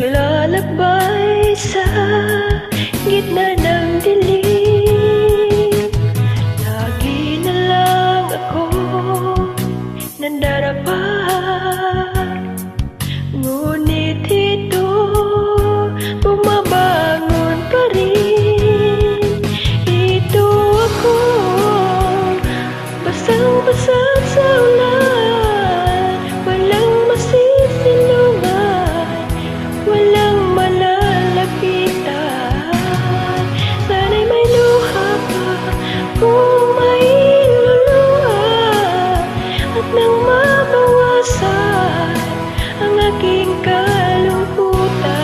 Naglalakbay sa gitna ng dilim. Lagi na lang ako nandarapa, ngunit ito bumabangon pa rin. Ito ako, basang-basang sa ulan, walang masisilungan, walang malalapitan. Sana'y may luha pa kung may luluha, at nang mabawasan ang aking kalungkutan.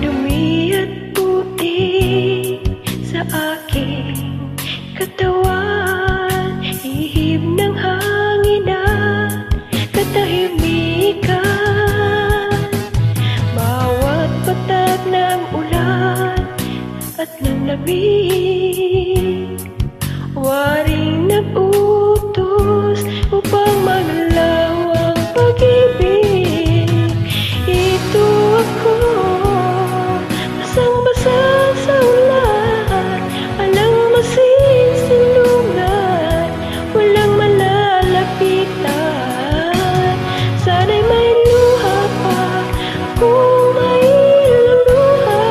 Dumi at puti sa aking katawan, ihip ng hangin at katahimikan. Bawat patak ng ulan at ng lamig, waring naputos upang maglaw ang pag-ibig. Ito ako, basang-basang sa ulan, walang masisilungan, walang malalapitan. Sana'y may luha pa kung may luluha,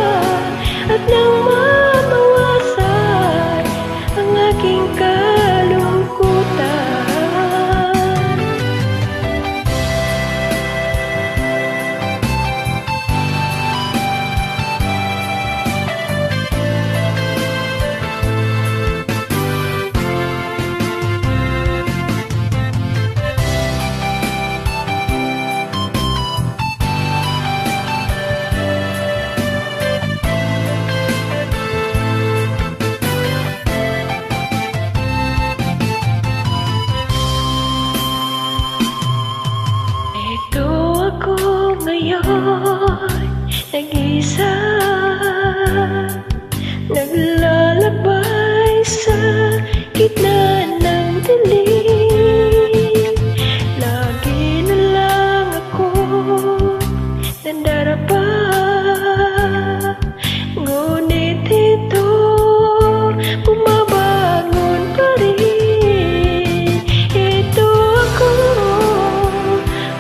at nang mabawasan ang aking kalungkutan. Ito ako ngayon, nag-isa, naglalakbay sa gitna ng dilim. Lagi na lang ako nandarapa, ngunit ito bumabangon pa rin. Ito ako,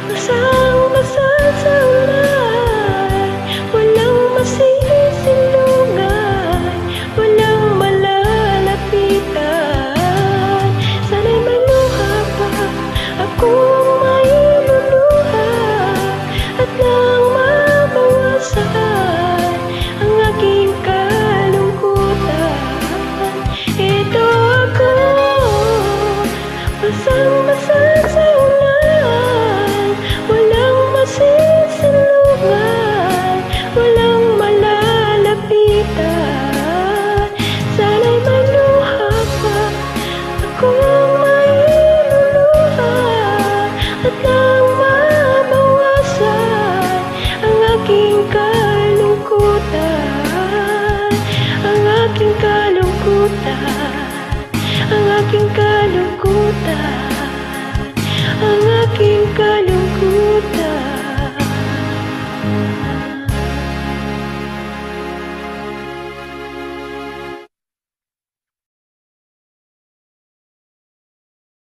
basang-basang sa ulan, walang masisilungan, walang malalapitan. Sana'y may luha pa akong may luluha, at nang mabawasan ang aking kalungkutan. Ito ako, basang-basang sa ulan, walang masisilungan, walang malalapitan. Sana'y may luha pa akong may luluha, at nang mabawasan ang aking kalungkutan, ang aking kalungkutan, ang aking kalungkutan.